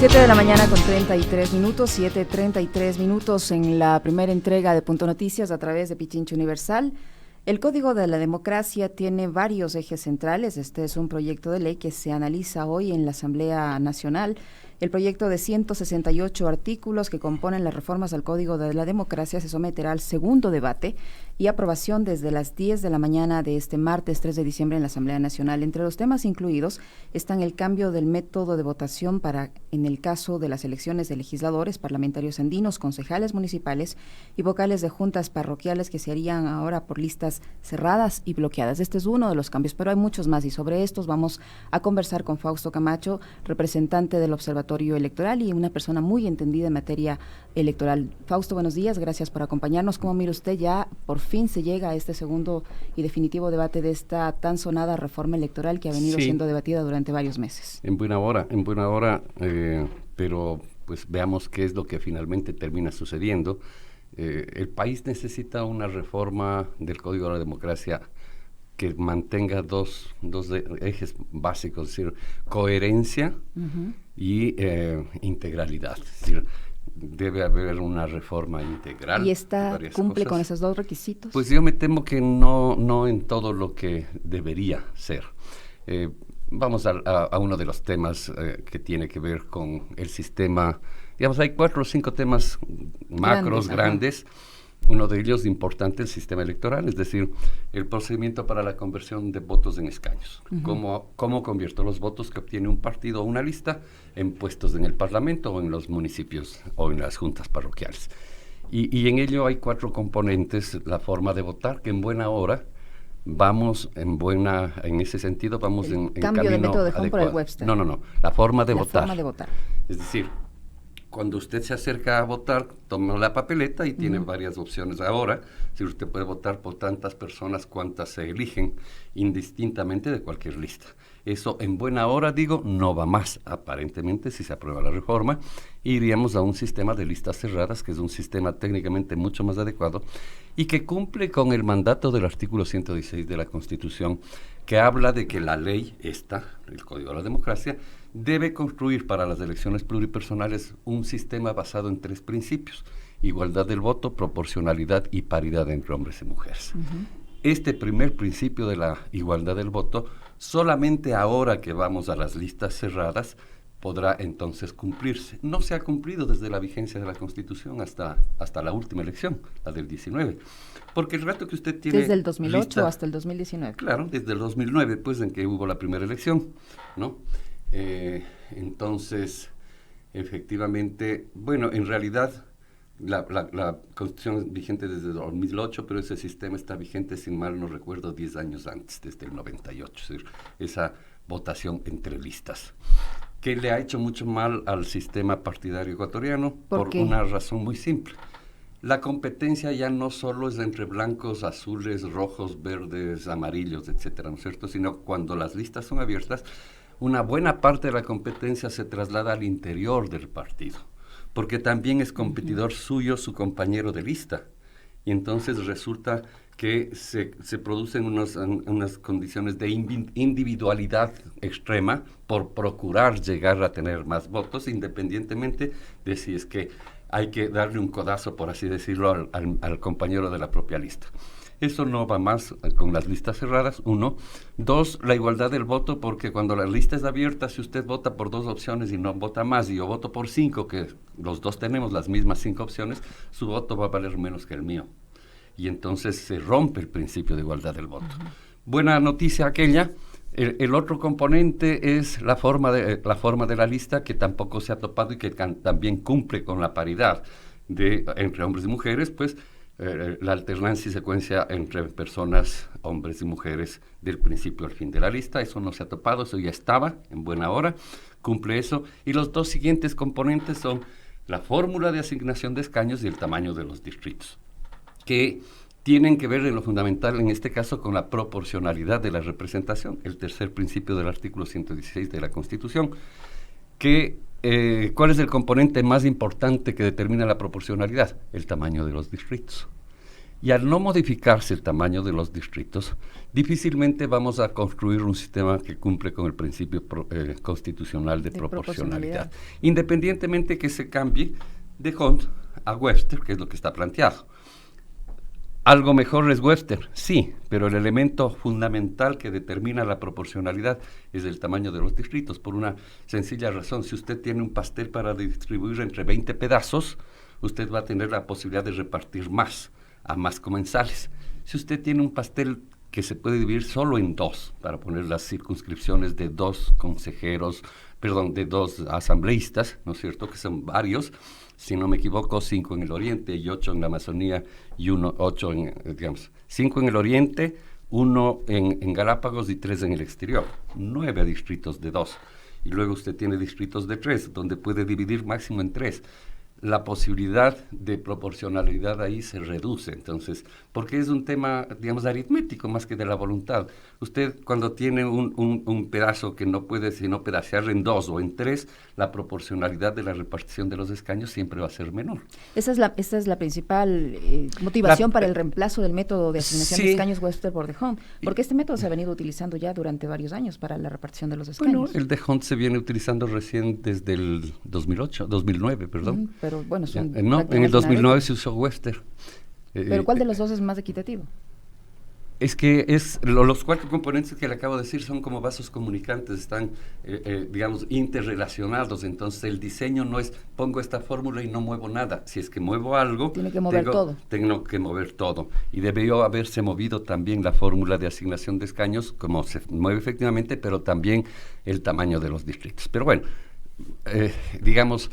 7 de la mañana con 33 minutos, 7:33 minutos en la primera entrega de Punto Noticias a través de Pichincha Universal. El Código de la Democracia tiene varios ejes centrales. Este es un proyecto de ley que se analiza hoy en la Asamblea Nacional. El proyecto de 168 artículos que componen las reformas al Código de la Democracia se someterá al segundo debate y aprobación desde las 10 de la mañana de este martes 3 de diciembre en la Asamblea Nacional. Entre los temas incluidos están el cambio del método de votación para, en el caso de las elecciones de legisladores, parlamentarios andinos, concejales municipales y vocales de juntas parroquiales que se harían ahora por listas cerradas y bloqueadas. Este es uno de los cambios, pero hay muchos más y sobre estos vamos a conversar con Fausto Camacho, representante del Observatorio Electoral y una persona muy entendida en materia electoral. Fausto, buenos días, gracias por acompañarnos. ¿Cómo mira usted? Ya por fin se llega a este segundo y definitivo debate de esta tan sonada reforma electoral que ha venido siendo debatida durante varios meses. En buena hora, pero pues veamos qué es lo que finalmente termina sucediendo. El país necesita una reforma del Código de la Democracia que mantenga dos ejes básicos, es decir, coherencia y integralidad. Es decir, debe haber una reforma integral. ¿Y esta cumple con esos dos requisitos? Pues yo me temo que no en todo lo que debería ser. Vamos a uno de los temas que tiene que ver con el sistema. Digamos, hay 4 o 5 temas macros, grandes. Uno de ellos importante, el sistema electoral, es decir, el procedimiento para la conversión de votos en escaños. ¿Cómo convierto los votos que obtiene un partido o una lista en puestos en el Parlamento o en los municipios o en las juntas parroquiales? Y en ello hay 4 componentes. La forma de votar, que en buena hora vamos en ese sentido, vamos en cambio de método de Home por el Webster. No, la forma de votar. La forma de votar. Es decir, cuando usted se acerca a votar, toma la papeleta y tiene varias opciones. Ahora, si usted puede votar por tantas personas cuantas se eligen, indistintamente de cualquier lista. Eso en buena hora, digo, no va más. Aparentemente, si se aprueba la reforma, iríamos a un sistema de listas cerradas, que es un sistema técnicamente mucho más adecuado y que cumple con el mandato del artículo 116 de la Constitución, que habla de que la ley el Código de la Democracia, debe construir para las elecciones pluripersonales un sistema basado en 3 principios: igualdad del voto, proporcionalidad y paridad entre hombres y mujeres. Este primer principio de la igualdad del voto, solamente ahora que vamos a las listas cerradas, podrá entonces cumplirse. No se ha cumplido desde la vigencia de la Constitución hasta la última elección, la del 19. Porque el rato que usted tiene... Desde el 2008 hasta el 2019. Claro, desde el 2009, pues, en que hubo la primera elección, ¿no? Entonces, efectivamente, bueno, en realidad la Constitución es vigente desde el 2008, pero ese sistema está vigente, sin mal no recuerdo, 10 años antes, desde el 98, es decir, esa votación entre listas, que le ha hecho mucho mal al sistema partidario ecuatoriano por una razón muy simple. La competencia ya no solo es entre blancos, azules, rojos, verdes, amarillos, etcétera, ¿no es cierto?, sino cuando las listas son abiertas, una buena parte de la competencia se traslada al interior del partido, porque también es competidor suyo su compañero de lista. Y entonces resulta que se producen unas condiciones de individualidad extrema por procurar llegar a tener más votos, independientemente de si es que hay que darle un codazo, por así decirlo, al compañero de la propia lista. Eso no va más con las listas cerradas, 1. 2, la igualdad del voto, porque cuando la lista es abierta, si usted vota por 2 opciones y no vota más, y yo voto por 5, que los dos tenemos las mismas 5 opciones, su voto va a valer menos que el mío. Y entonces se rompe el principio de igualdad del voto. Buena noticia aquella. El otro componente es la forma de la lista, que tampoco se ha topado y que también cumple con la paridad entre hombres y mujeres, pues la alternancia y secuencia entre personas, hombres y mujeres, del principio al fin de la lista. Eso no se ha topado, eso ya estaba en buena hora, cumple eso. Y los 2 siguientes componentes son la fórmula de asignación de escaños y el tamaño de los distritos, que tienen que ver en lo fundamental, en este caso, con la proporcionalidad de la representación, el tercer principio del artículo 116 de la Constitución, que ¿cuál es el componente más importante que determina la proporcionalidad? El tamaño de los distritos. Y al no modificarse el tamaño de los distritos, difícilmente vamos a construir un sistema que cumple con el principio constitucional de proporcionalidad. Independientemente que se cambie de Hunt a Webster, que es lo que está planteado. ¿Algo mejor es Webster? Sí, pero el elemento fundamental que determina la proporcionalidad es el tamaño de los distritos, por una sencilla razón. Si usted tiene un pastel para distribuir entre 20 pedazos, usted va a tener la posibilidad de repartir más a más comensales. Si usted tiene un pastel que se puede dividir solo en dos, para poner las circunscripciones de dos de dos asambleístas, ¿no es cierto?, que son varios, si no me equivoco, 5 en el oriente y 8 en la Amazonía y 8 en, 5 en el oriente, 1 en Galápagos y 3 en el exterior. 9 distritos de 2. Y luego usted tiene distritos de 3, donde puede dividir máximo en 3. La posibilidad de proporcionalidad ahí se reduce, entonces, porque es un tema, digamos, aritmético más que de la voluntad. Usted, cuando tiene un pedazo que no puede sino pedacear en 2 o en 3, la proporcionalidad de la repartición de los escaños siempre va a ser menor. Esta es la principal motivación para el reemplazo del método de asignación de escaños Webster por de Hunt, porque este método se ha venido utilizando ya durante varios años para la repartición de los escaños. Bueno, el de Hunt se viene utilizando recién desde el 2009, perdón. Pero bueno, en el 2009 se usó Webster. ¿Pero cuál de los dos es más equitativo? Es que los 4 componentes que le acabo de decir son como vasos comunicantes, están, digamos, interrelacionados. Entonces el diseño no es pongo esta fórmula y no muevo nada. Si es que muevo algo, tiene que mover todo. Tengo que mover todo. Y debió haberse movido también la fórmula de asignación de escaños, como se mueve efectivamente, pero también el tamaño de los distritos. Pero bueno, digamos,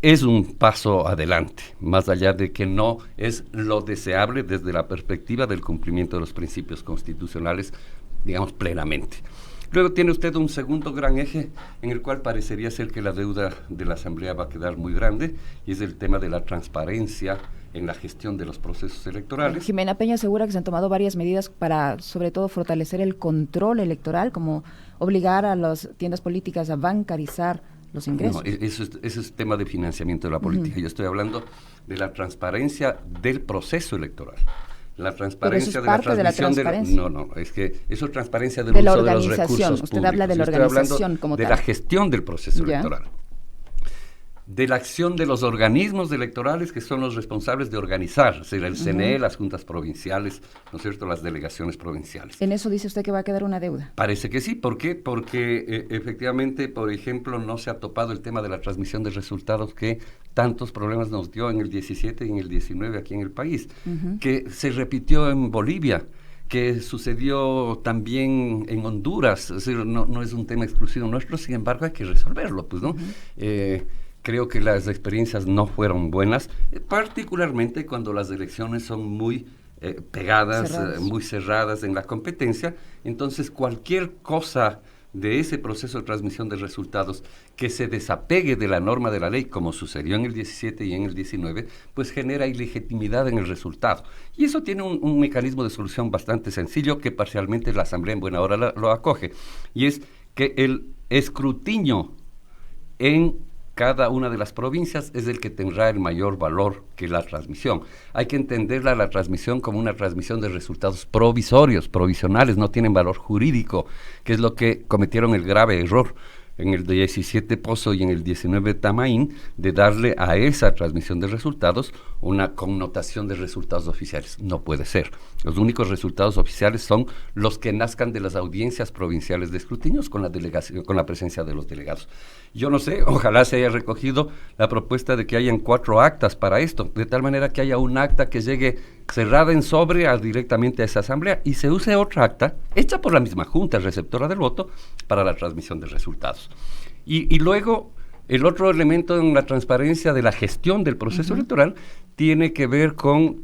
es un paso adelante, más allá de que no es lo deseable desde la perspectiva del cumplimiento de los principios constitucionales, digamos, plenamente. Luego tiene usted un segundo gran eje en el cual parecería ser que la deuda de la Asamblea va a quedar muy grande, y es el tema de la transparencia en la gestión de los procesos electorales. Jimena Peña asegura que se han tomado varias medidas para, sobre todo, fortalecer el control electoral, como obligar a las tiendas políticas a bancarizar los ingresos. No, eso es tema de financiamiento de la política. Yo estoy hablando de la transparencia del proceso electoral. La transparencia de la transmisión no, es que eso es transparencia del uso de los recursos públicos. Usted habla de la organización como tal. De la gestión del proceso electoral. De la acción de los organismos electorales que son los responsables de organizar, es decir, el CNE, las juntas provinciales, ¿no es cierto?, las delegaciones provinciales. ¿En eso dice usted que va a quedar una deuda? Parece que sí. ¿Por qué? Porque efectivamente, por ejemplo, no se ha topado el tema de la transmisión de resultados que tantos problemas nos dio en el 17 y en el 19 aquí en el país, que se repitió en Bolivia, que sucedió también en Honduras. Es decir, no es un tema exclusivo nuestro, sin embargo hay que resolverlo, pues, ¿no? Creo que las experiencias no fueron buenas, particularmente cuando las elecciones son muy pegadas, muy cerradas en la competencia. Entonces, cualquier cosa de ese proceso de transmisión de resultados que se desapegue de la norma de la ley, como sucedió en el 17 y en el 19, pues genera ilegitimidad en el resultado. Y eso tiene un mecanismo de solución bastante sencillo que parcialmente la Asamblea en buena hora lo acoge, y es que el escrutinio en cada una de las provincias es el que tendrá el mayor valor que la transmisión. Hay que entenderla la transmisión como una transmisión de resultados provisorios, provisionales, no tienen valor jurídico, que es lo que cometieron el grave error en el 17 Pozo y en el 19 Tamaín, de darle a esa transmisión de resultados una connotación de resultados oficiales. No puede ser. Los únicos resultados oficiales son los que nazcan de las audiencias provinciales de escrutinios con la delegación, con la presencia de los delegados. Yo no sé, ojalá se haya recogido la propuesta de que hayan 4 actas para esto, de tal manera que haya un acta que llegue cerrada en sobre directamente a esa asamblea, y se use otra acta hecha por la misma junta receptora del voto para la transmisión de resultados. Y luego el otro elemento en la transparencia de la gestión del proceso electoral tiene que ver con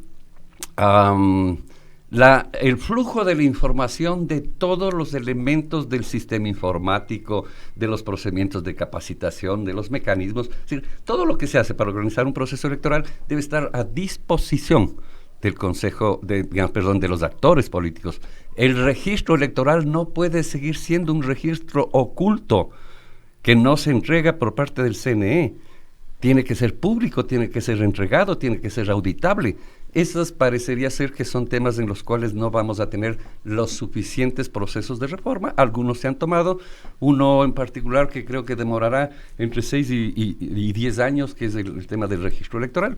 el flujo de la información de todos los elementos del sistema informático, de los procedimientos de capacitación, de los mecanismos. Es decir, todo lo que se hace para organizar un proceso electoral debe estar a disposición del de los actores políticos. El registro electoral no puede seguir siendo un registro oculto que no se entrega por parte del CNE. Tiene que ser público, tiene que ser entregado, tiene que ser auditable. esos parecería ser que son temas en los cuales no vamos a tener los suficientes procesos de reforma. Algunos se han tomado, uno en particular que creo que demorará entre 6 y 10 años, que es el tema del registro electoral.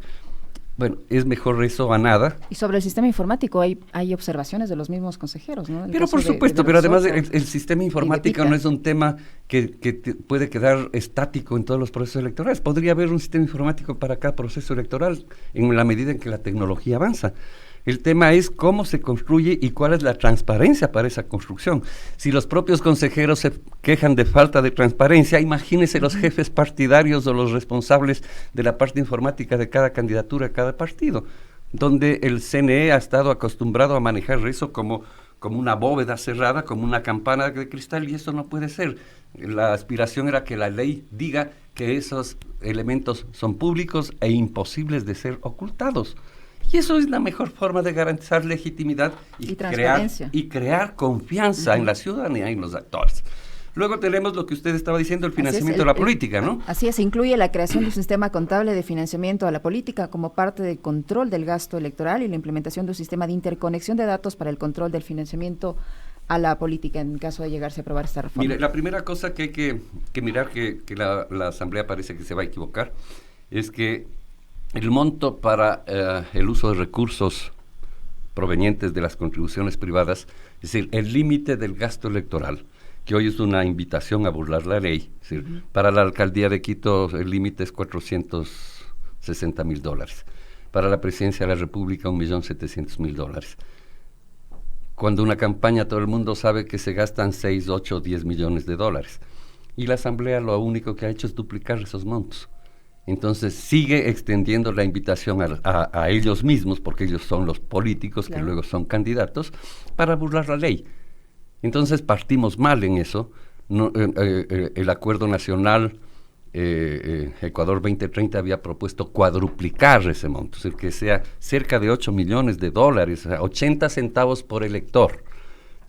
Bueno, es mejor eso a nada. Y sobre el sistema informático hay observaciones de los mismos consejeros, ¿no? Pero por supuesto, pero además el sistema informático no es un tema que puede quedar estático en todos los procesos electorales. Podría haber un sistema informático para cada proceso electoral en la medida en que la tecnología avanza. El tema es cómo se construye y cuál es la transparencia para esa construcción. Si los propios consejeros se quejan de falta de transparencia, imagínense los jefes partidarios o los responsables de la parte informática de cada candidatura, cada partido, donde el CNE ha estado acostumbrado a manejar eso como una bóveda cerrada, como una campana de cristal, y eso no puede ser. La aspiración era que la ley diga que esos elementos son públicos e imposibles de ser ocultados. Y eso es la mejor forma de garantizar legitimidad y crear confianza en la ciudadanía y en los actores. Luego tenemos lo que usted estaba diciendo, el financiamiento de la política, ¿no? Así es, incluye la creación de un sistema contable de financiamiento a la política como parte del control del gasto electoral y la implementación de un sistema de interconexión de datos para el control del financiamiento a la política en caso de llegarse a aprobar esta reforma. Mire, la primera cosa que hay que mirar, que la Asamblea parece que se va a equivocar, es que el monto para el uso de recursos provenientes de las contribuciones privadas, es decir, el límite del gasto electoral, que hoy es una invitación a burlar la ley, es decir, para la alcaldía de Quito el límite es $460,000, para la presidencia de la República $1,700,000. Cuando una campaña todo el mundo sabe que se gastan 6, 8, 10 millones de dólares, y la Asamblea lo único que ha hecho es duplicar esos montos. Entonces sigue extendiendo la invitación a ellos mismos, porque ellos son los políticos, claro, que luego son candidatos, para burlar la ley. Entonces partimos mal en eso. El Acuerdo Nacional Ecuador 2030 había propuesto cuadruplicar ese monto, es decir, que sea cerca de 8 millones de dólares, o sea, 80 centavos por elector.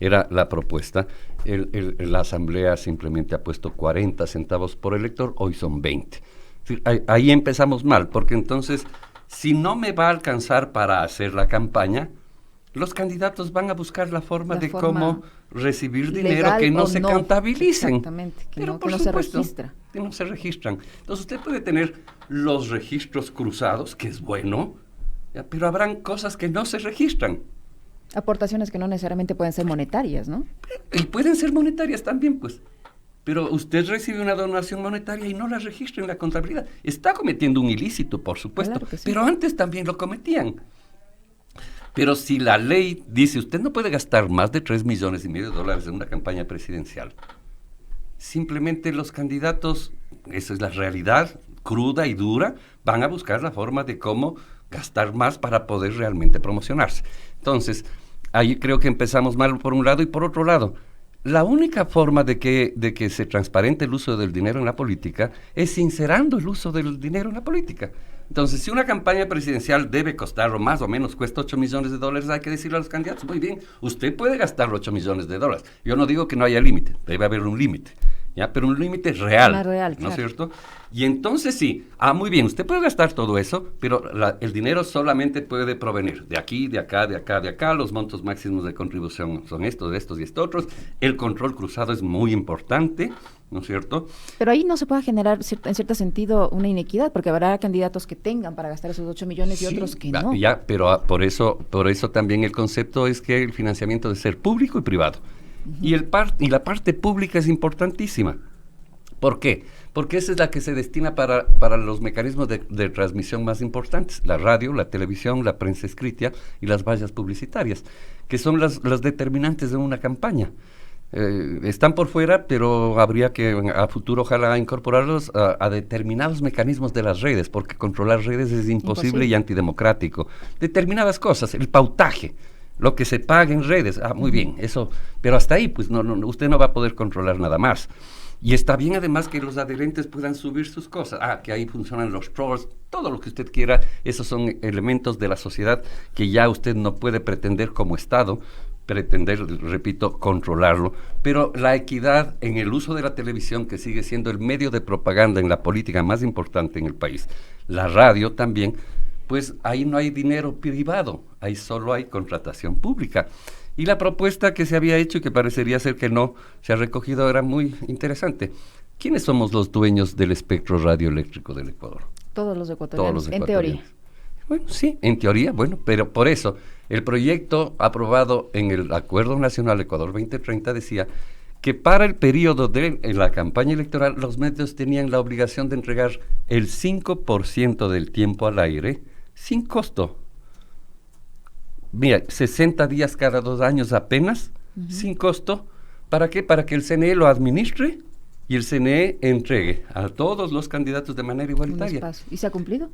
Era la propuesta. La Asamblea simplemente ha puesto 40 centavos por elector, hoy son 20. Ahí empezamos mal, porque entonces, si no me va a alcanzar para hacer la campaña, los candidatos van a buscar la forma de cómo recibir dinero que no se contabilicen. Exactamente, pero no se registra. Que no se registran. Entonces usted puede tener los registros cruzados, que es bueno, ¿ya? Pero habrán cosas que no se registran. Aportaciones que no necesariamente pueden ser monetarias, ¿no? Y pueden ser monetarias también, pues. Pero usted recibe una donación monetaria y no la registra en la contabilidad. Está cometiendo un ilícito, por supuesto, claro que sí, pero antes también lo cometían. Pero si la ley dice, usted no puede gastar más de $3,5 millones en una campaña presidencial, simplemente los candidatos, esa es la realidad cruda y dura, van a buscar la forma de cómo gastar más para poder realmente promocionarse. Entonces, ahí creo que empezamos mal por un lado, y por otro lado, la única forma de que se transparente el uso del dinero en la política es sincerando el uso del dinero en la política. Entonces, si una campaña presidencial debe costar, o más o menos cuesta $8 millones, hay que decirle a los candidatos, muy bien, usted puede gastar $8 millones. Yo no digo que no haya límite, debe haber un límite, ¿ya? Pero un límite real, ¿no es cierto? Y entonces sí, muy bien, usted puede gastar todo eso, pero el dinero solamente puede provenir de aquí, de acá, de acá, de acá. Los montos máximos de contribución son estos y estos otros. El control cruzado es muy importante, ¿no es cierto? Pero ahí no se puede generar, en cierto sentido, una inequidad, porque habrá candidatos que tengan para gastar esos 8 millones y otros que no. Ya, pero por eso también el concepto es que el financiamiento debe ser público y privado. Y la parte pública es importantísima. ¿Por qué? Porque esa es la que se destina para los mecanismos de transmisión más importantes: la radio, la televisión, la prensa escrita y las vallas publicitarias, que son las determinantes de una campaña. Están por fuera, pero habría que a futuro ojalá incorporarlos a determinados mecanismos de las redes, porque controlar redes es imposible y antidemocrático. Determinadas cosas, el pautaje, lo que se paga en redes, muy bien, eso, pero hasta ahí, pues no, usted no va a poder controlar nada más. Y está bien además que los adherentes puedan subir sus cosas, que ahí funcionan los trolls, todo lo que usted quiera. Esos son elementos de la sociedad que ya usted no puede pretender como Estado, repito, controlarlo. Pero la equidad en el uso de la televisión, que sigue siendo el medio de propaganda en la política más importante en el país, la radio también, pues ahí no hay dinero privado, ahí solo hay contratación pública. Y la propuesta que se había hecho y que parecería ser que no se ha recogido era muy interesante. ¿Quiénes somos los dueños del espectro radioeléctrico del Ecuador? Todos los ecuatorianos, en ecuatorianos. teoría. Bueno, sí, en teoría, bueno, pero por eso el proyecto aprobado en el Acuerdo Nacional Ecuador 2030 decía que para el periodo de la campaña electoral los medios tenían la obligación de entregar el 5% del tiempo al aire sin costo. Mira, 60 días cada 2 años apenas, sin costo. ¿Para qué? Para que el CNE lo administre y el CNE entregue a todos los candidatos de manera igualitaria. ¿Y se ha cumplido?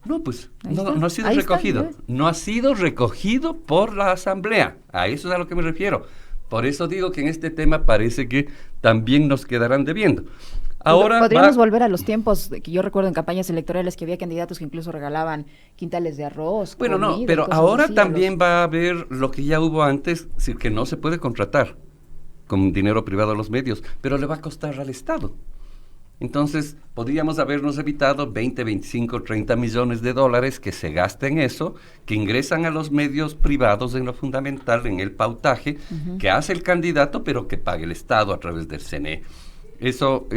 No, pues, no ha sido recogido. No ha sido recogido por la Asamblea. A eso es a lo que me refiero. Por eso digo que en este tema parece que también nos quedarán debiendo. Ahora podríamos volver a los tiempos que yo recuerdo en campañas electorales que había candidatos que incluso regalaban quintales de arroz. Bueno, comida, no, pero ahora así, también va a haber lo que ya hubo antes, es decir, que no se puede contratar con dinero privado a los medios, pero le va a costar al Estado. Entonces, podríamos habernos evitado 20, 25, 30 millones de dólares que se gasten eso, que ingresan a los medios privados en lo fundamental, en el pautaje, que hace el candidato, pero que pague el Estado a través del CNE. Eso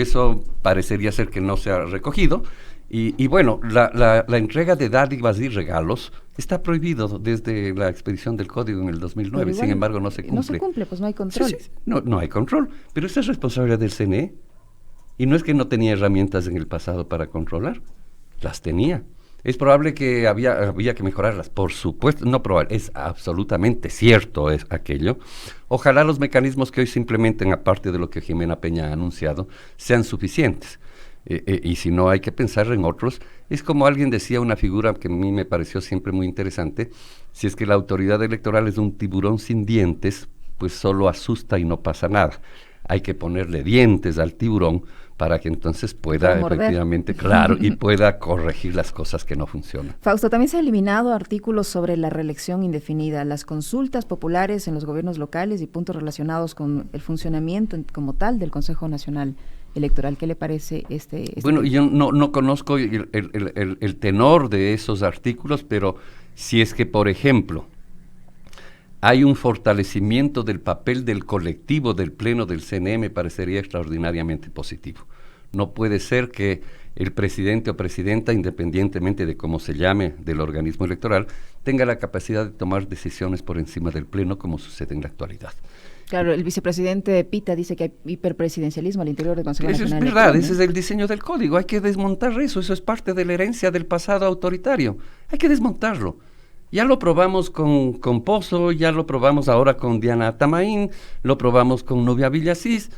parecería ser que no se ha recogido. Y bueno, la entrega de dádivas y regalos está prohibido desde la expedición del Código en el 2009, igual, sin embargo no se cumple. No se cumple, pues no hay control. Sí, no hay control, pero esa es responsabilidad del CNE. Y no es que no tenía herramientas en el pasado para controlar, las tenía. Es probable que había que mejorarlas, por supuesto, no probable, es absolutamente cierto es aquello. Ojalá los mecanismos que hoy se implementen, aparte de lo que Jimena Peña ha anunciado, sean suficientes. Y si no, hay que pensar en otros. Es como alguien decía, una figura que a mí me pareció siempre muy interesante: si es que la autoridad electoral es un tiburón sin dientes, pues solo asusta y no pasa nada. Hay que ponerle dientes al tiburón para que entonces pueda efectivamente, claro, y pueda corregir las cosas que no funcionan. Fausto, también se han eliminado artículos sobre la reelección indefinida, las consultas populares en los gobiernos locales y puntos relacionados con el funcionamiento como tal del Consejo Nacional Electoral. ¿Qué le parece este Bueno, yo no conozco el tenor de esos artículos, pero si es que, por ejemplo, hay un fortalecimiento del papel del colectivo del Pleno del CNE, me parecería extraordinariamente positivo. No puede ser que el presidente o presidenta, independientemente de cómo se llame del organismo electoral, tenga la capacidad de tomar decisiones por encima del Pleno, como sucede en la actualidad. Claro, el vicepresidente Pita dice que hay hiperpresidencialismo al interior del Consejo Nacional Electoral. Eso es verdad, ese es el diseño del código. Hay que desmontar eso es parte de la herencia del pasado autoritario. Hay que desmontarlo. Ya lo probamos con Pozo, ya lo probamos ahora con Diana Tamaín, lo probamos con Nubia Villasís.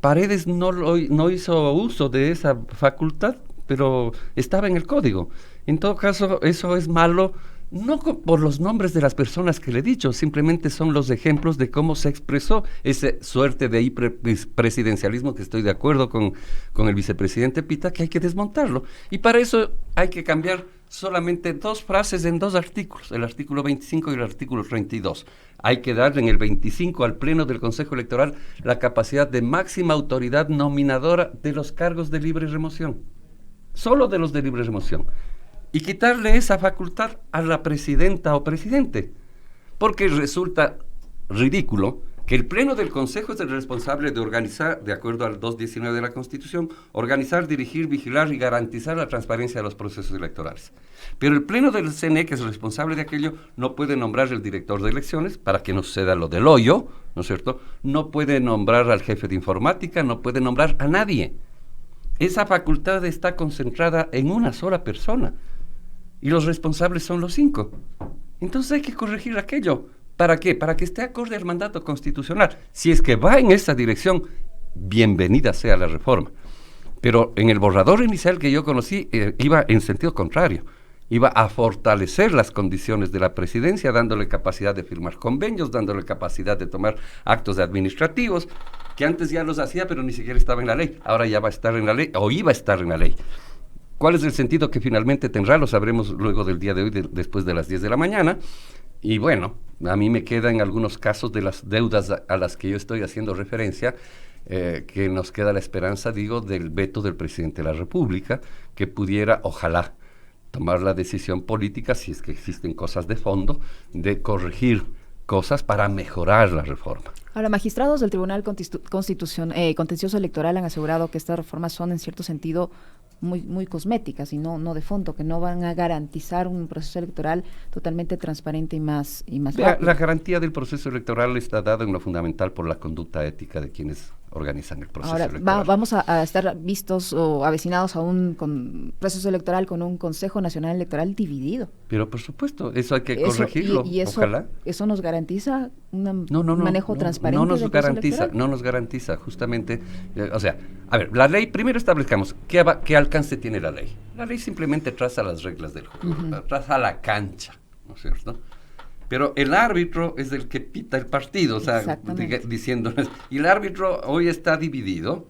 Paredes no hizo uso de esa facultad, pero estaba en el código. En todo caso, eso es malo, no por los nombres de las personas que le he dicho, simplemente son los ejemplos de cómo se expresó esa suerte de hiperpresidencialismo, que estoy de acuerdo con el vicepresidente Pita, que hay que desmontarlo. Y para eso hay que cambiar solamente 2 frases en 2 artículos, el artículo 25 y el artículo 32. Hay que darle en el 25 al Pleno del Consejo Electoral la capacidad de máxima autoridad nominadora de los cargos de libre remoción, solo de los de libre remoción, y quitarle esa facultad a la presidenta o presidente, porque resulta ridículo que el Pleno del Consejo es el responsable de organizar, de acuerdo al 219 de la Constitución, organizar, dirigir, vigilar y garantizar la transparencia de los procesos electorales. Pero el Pleno del CNE, que es el responsable de aquello, no puede nombrar el director de elecciones para que no suceda lo del hoyo, ¿no es cierto? No puede nombrar al jefe de informática, no puede nombrar a nadie. Esa facultad está concentrada en una sola persona y los responsables son los 5. Entonces hay que corregir aquello. ¿Para qué? Para que esté acorde al mandato constitucional. Si es que va en esa dirección, bienvenida sea la reforma. Pero en el borrador inicial que yo conocí, iba en sentido contrario. Iba a fortalecer las condiciones de la presidencia, dándole capacidad de firmar convenios, dándole capacidad de tomar actos administrativos, que antes ya los hacía, pero ni siquiera estaba en la ley. Ahora ya va a estar en la ley, o iba a estar en la ley. ¿Cuál es el sentido que finalmente tendrá? Lo sabremos luego del día de hoy, después de las 10 de la mañana. Y bueno, a mí me queda en algunos casos de las deudas a las que yo estoy haciendo referencia, que nos queda la esperanza, digo, del veto del presidente de la República, que pudiera, ojalá, tomar la decisión política, si es que existen cosas de fondo, de corregir cosas para mejorar la reforma. Ahora, magistrados del Tribunal Contencioso Electoral han asegurado que estas reformas son en cierto sentido muy cosméticas y no de fondo, que no van a garantizar un proceso electoral totalmente transparente y más rápido. La garantía del proceso electoral está dada en lo fundamental por la conducta ética de quienes organizan el proceso electoral. Vamos a estar vistos o avecinados a un proceso electoral con un Consejo Nacional Electoral dividido. Pero por supuesto, eso hay que corregirlo, ojalá. ¿Eso nos garantiza un manejo transparente del proceso electoral? No nos garantiza, justamente, o sea, a ver, la ley, primero establezcamos qué alcance tiene la ley. La ley simplemente traza las reglas del juego, traza la cancha, ¿no es cierto? Pero el árbitro es el que pita el partido, o sea, diciéndoles, y el árbitro hoy está dividido,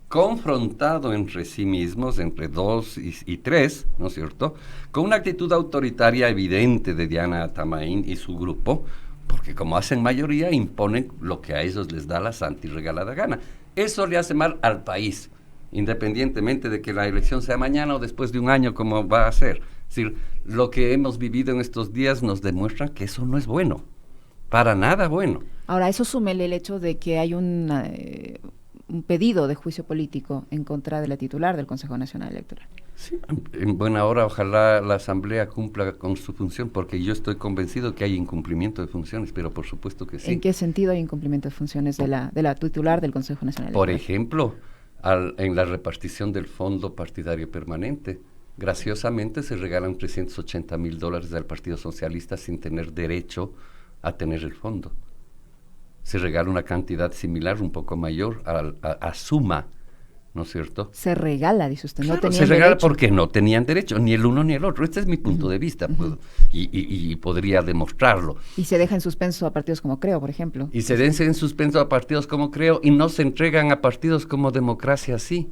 confrontado entre sí mismos, entre 2 y 3, ¿no es cierto?, con una actitud autoritaria evidente de Diana Tamain y su grupo, porque como hacen mayoría, imponen lo que a ellos les da la santa y regalada gana. Eso le hace mal al país, independientemente de que la elección sea mañana o después de un año, como va a ser. Es decir, lo que hemos vivido en estos días nos demuestra que eso no es bueno, para nada bueno. Ahora, eso súmele el hecho de que hay un pedido de juicio político en contra de la titular del Consejo Nacional Electoral. Sí, en buena hora ojalá la Asamblea cumpla con su función, porque yo estoy convencido que hay incumplimiento de funciones, pero por supuesto que sí. ¿En qué sentido hay incumplimiento de funciones de la titular del Consejo Nacional Electoral? Por ejemplo, en la repartición del fondo partidario permanente. Graciosamente se regalan $380,000 al Partido Socialista sin tener derecho a tener el fondo. Se regala una cantidad similar, un poco mayor, a Suma, ¿no es cierto? Se regala, dice usted, claro, no tenían se regala derecho. porque no tenían derecho, ni el uno ni el otro. Este es mi punto de vista, pues, y podría demostrarlo. Y se deja en suspenso a partidos como Creo, por ejemplo. Y se deja en suspenso a partidos como Creo y no se entregan a partidos como Democracia Sí,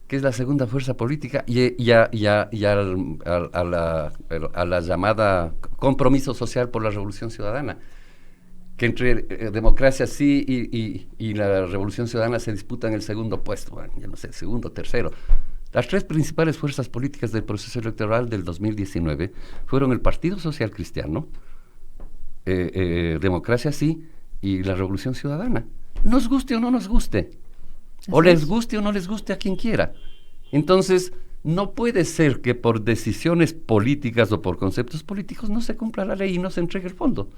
que es la segunda fuerza política, y a la llamada Compromiso Social por la Revolución Ciudadana, que entre Democracia Sí y la Revolución Ciudadana se disputan el segundo puesto, bueno, yo no sé, segundo, tercero. Las 3 principales fuerzas políticas del proceso electoral del 2019 fueron el Partido Social Cristiano, Democracia Sí y la Revolución Ciudadana. Nos guste o no nos guste. O les guste o no les guste a quien quiera. Entonces, no puede ser que por decisiones políticas o por conceptos políticos no se cumpla la ley y no se entregue el fondo.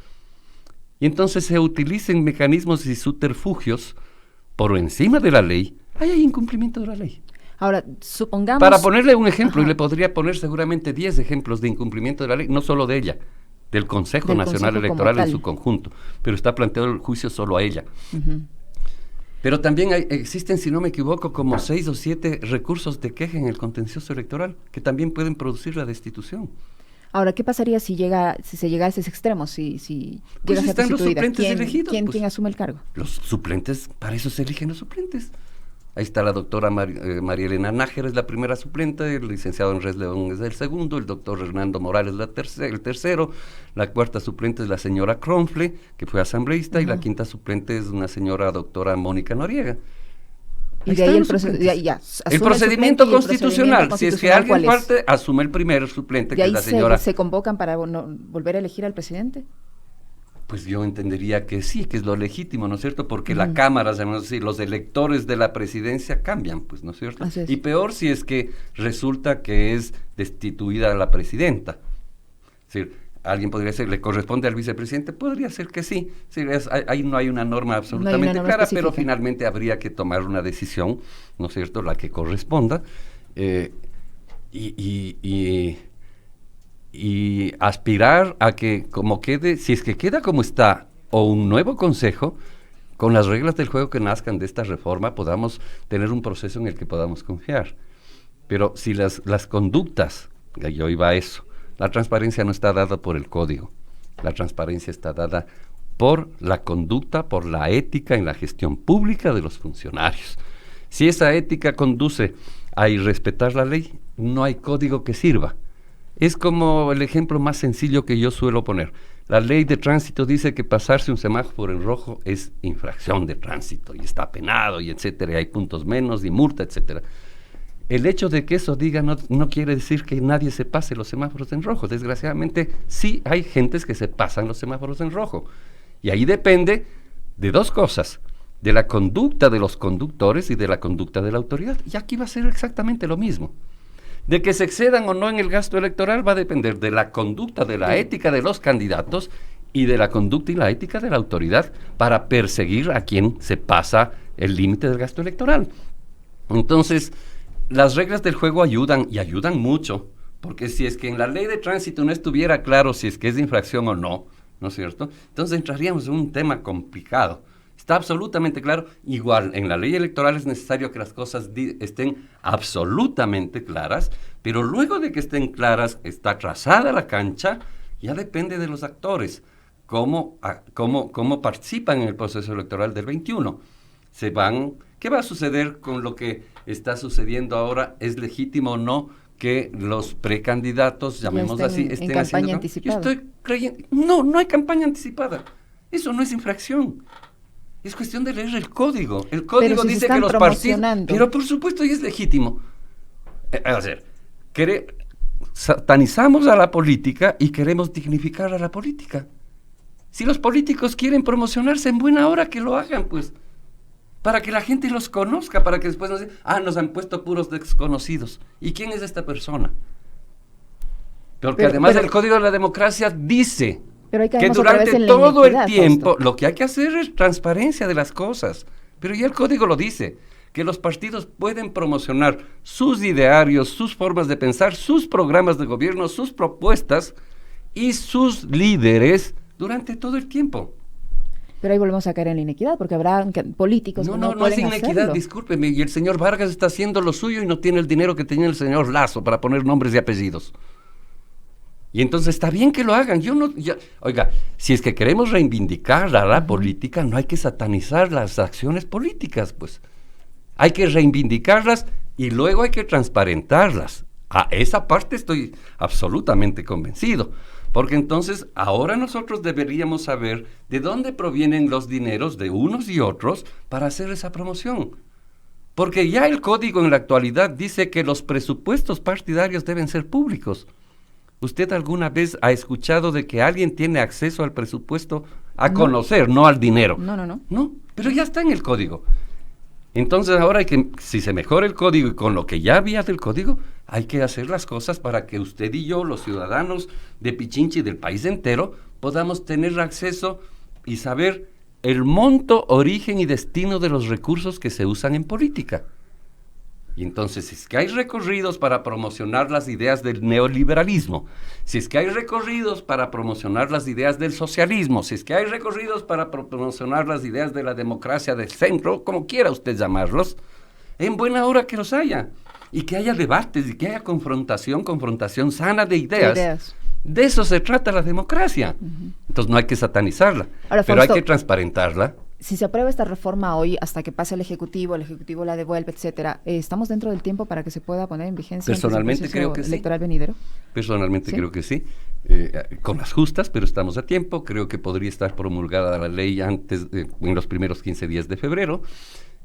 Y entonces se utilicen mecanismos y subterfugios por encima de la ley. Ahí hay incumplimiento de la ley. Ahora, supongamos... Para ponerle un ejemplo, y le podría poner seguramente 10 ejemplos de incumplimiento de la ley, no solo de ella, del Consejo Nacional Electoral en su conjunto, pero está planteado el juicio solo a ella. Pero también existen, si no me equivoco, como 6 o 7 recursos de queja en el contencioso electoral, que también pueden producir la destitución. Ahora, ¿qué pasaría si se llega a ese extremo? Si llega a ser están los destituida? suplentes elegidos. ¿Quién asume el cargo? Los suplentes, para eso se eligen los suplentes. Ahí está la doctora María Elena Nájera, es la primera suplente, el licenciado Andrés León es el segundo, el doctor Hernando Morales el tercero, la cuarta suplente es la señora Cronfle, que fue asambleísta, y la quinta suplente es una señora doctora Mónica Noriega. Y de ahí el procedimiento constitucional, si es que alguien parte, asume el primer suplente, que es la señora. ¿Se convocan para volver a elegir al presidente? Pues yo entendería que sí, que es lo legítimo, ¿no es cierto? Porque la Cámara, los electores de la presidencia cambian, pues, ¿no es cierto? Y peor si es que resulta que es destituida la presidenta. Es decir, alguien podría decir, ¿le corresponde al vicepresidente? Podría ser que sí. Ahí no hay una norma absolutamente clara, pero finalmente habría que tomar una decisión, ¿no es cierto?, la que corresponda, y aspirar a que como quede, si es que queda como está, o un nuevo consejo, con las reglas del juego que nazcan de esta reforma, podamos tener un proceso en el que podamos confiar. Pero si las conductas, yo iba a eso, la transparencia no está dada por el código, la transparencia está dada por la conducta, por la ética en la gestión pública de los funcionarios. Si esa ética conduce a irrespetar la ley, no hay código que sirva. Es como el ejemplo más sencillo que yo suelo poner. La ley de tránsito dice que pasarse un semáforo en rojo es infracción de tránsito y está penado y etcétera, y hay puntos menos y multa, etcétera. el hecho de que eso diga no quiere decir que nadie se pase los semáforos en rojo. Desgraciadamente, sí hay gentes que se pasan los semáforos en rojo. Y ahí depende de dos cosas, de la conducta de los conductores y de la conducta de la autoridad. Y aquí va a ser exactamente lo mismo. De que se excedan o no en el gasto electoral va a depender de la conducta, de la ética de los candidatos y de la conducta y la ética de la autoridad para perseguir a quien se pasa el límite del gasto electoral. Entonces, las reglas del juego ayudan, y ayudan mucho, porque si es que en la ley de tránsito no estuviera claro si es que es de infracción o no, ¿no es cierto? Entonces entraríamos en un tema complicado. Está absolutamente claro. Igual, en la ley electoral es necesario que las cosas estén absolutamente claras, pero luego de que estén claras, está trazada la cancha, ya depende de los actores, cómo participan en el proceso electoral del 21. ¿Qué va a suceder con lo que está sucediendo ahora? ¿Es legítimo o no que los precandidatos, llamémoslo así, estén en campaña haciendo... anticipada? Yo estoy creyendo... No hay campaña anticipada. Eso no es infracción. Es cuestión de leer el código. El código si dice que los partidos... Pero por supuesto, y es legítimo. Satanizamos a la política y queremos dignificar a la política. Si los políticos quieren promocionarse, en buena hora que lo hagan, pues, para que la gente los conozca, para que después nos digan, nos han puesto puros desconocidos. ¿Y quién es esta persona? Porque además el Código de la Democracia dice que durante todo el tiempo lo que hay que hacer es transparencia de las cosas. Pero ya el Código lo dice, que los partidos pueden promocionar sus idearios, sus formas de pensar, sus programas de gobierno, sus propuestas y sus líderes durante todo el tiempo. Pero ahí volvemos a caer en la inequidad, porque habrá políticos que no pueden es inequidad, hacerlo. Discúlpeme, y el señor Vargas está haciendo lo suyo y no tiene el dinero que tenía el señor Lazo para poner nombres y apellidos. Y entonces está bien que lo hagan. Oiga, si es que queremos reivindicar a la política, no hay que satanizar las acciones políticas, pues. Hay que reivindicarlas y luego hay que transparentarlas. A esa parte estoy absolutamente convencido. Porque entonces ahora nosotros deberíamos saber de dónde provienen los dineros de unos y otros para hacer esa promoción. Porque ya el código en la actualidad dice que los presupuestos partidarios deben ser públicos. ¿Usted alguna vez ha escuchado de que alguien tiene acceso al presupuesto a conocer, no al dinero? No, pero ya está en el código. Entonces ahora si se mejora el código y con lo que ya había del código, hay que hacer las cosas para que usted y yo, los ciudadanos de Pichincha y del país entero, podamos tener acceso y saber el monto, origen y destino de los recursos que se usan en política. Y entonces, si es que hay recorridos para promocionar las ideas del neoliberalismo, si es que hay recorridos para promocionar las ideas del socialismo, si es que hay recorridos para promocionar las ideas de la democracia del centro, como quiera usted llamarlos, en buena hora que los haya. Y que haya debates y que haya confrontación sana de ideas. De eso se trata la democracia. Entonces no hay que satanizarla, ahora, pero hay que transparentarla. Si se aprueba esta reforma hoy, hasta que pase el Ejecutivo la devuelve, etcétera, ¿estamos dentro del tiempo para que se pueda poner en vigencia Personalmente creo que electoral venidero? Personalmente creo que sí, con las justas, pero estamos a tiempo. Creo que podría estar promulgada la ley en los primeros 15 días de febrero.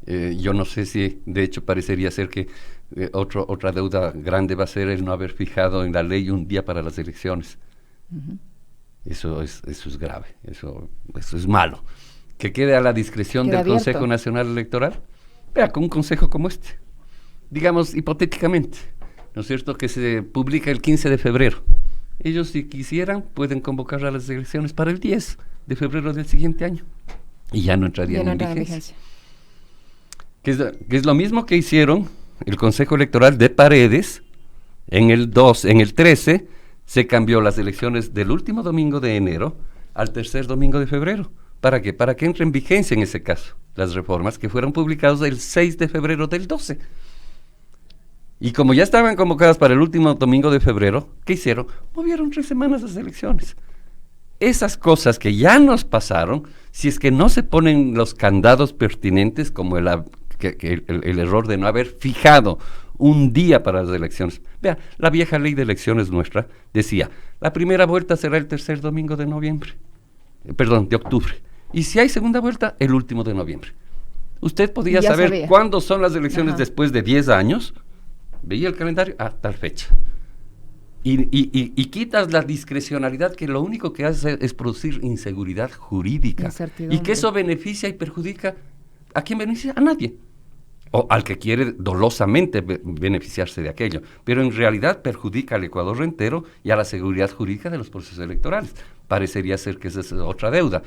Yo no sé si, de hecho, parecería ser que otra deuda grande va a ser el no haber fijado en la ley un día para las elecciones. Eso es grave, eso es malo. Que quede a la discreción del Consejo Nacional Electoral. Vea, con un consejo como este, digamos hipotéticamente, ¿no es cierto?, que se publica el 15 de febrero. Ellos, si quisieran, pueden convocar a las elecciones para el 10 de febrero del siguiente año. Y ya no entrarían en vigencia. Que es lo mismo que hicieron el Consejo Electoral de Paredes en el 13, se cambió las elecciones del último domingo de enero al tercer domingo de febrero. ¿Para qué? Para que entre en vigencia en ese caso las reformas que fueron publicadas el 6 de febrero del 12. Y como ya estaban convocadas para el último domingo de febrero, ¿qué hicieron? Movieron 3 semanas las elecciones. Esas cosas que ya nos pasaron, si es que no se ponen los candados pertinentes, como el error de no haber fijado un día para las elecciones. Vea, la vieja ley de elecciones nuestra decía, la primera vuelta será el tercer domingo de octubre. Y si hay segunda vuelta, el último de noviembre. Usted podía saber cuándo son las elecciones después de 10 años veía el calendario, tal fecha. Y quitas la discrecionalidad, que lo único que hace es producir inseguridad jurídica. Y que eso beneficia y perjudica. ¿A quién beneficia? A nadie. O al que quiere dolosamente beneficiarse de aquello. Pero en realidad perjudica al Ecuador entero y a la seguridad jurídica de los procesos electorales. Parecería ser que esa es otra deuda.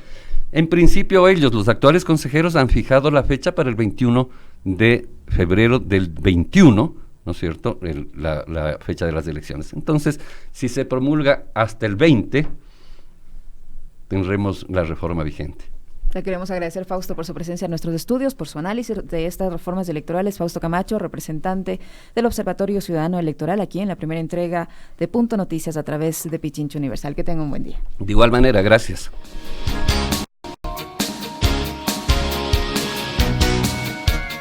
En principio ellos, los actuales consejeros, han fijado la fecha para el 21 de febrero del 21, ¿no es cierto?, la fecha de las elecciones. Entonces, si se promulga hasta el 20, tendremos la reforma vigente. Le queremos agradecer, Fausto, por su presencia en nuestros estudios, por su análisis de estas reformas electorales. Fausto Camacho, representante del Observatorio Ciudadano Electoral, aquí en la primera entrega de Punto Noticias a través de Pichincha Universal. Que tenga un buen día. De igual manera, gracias.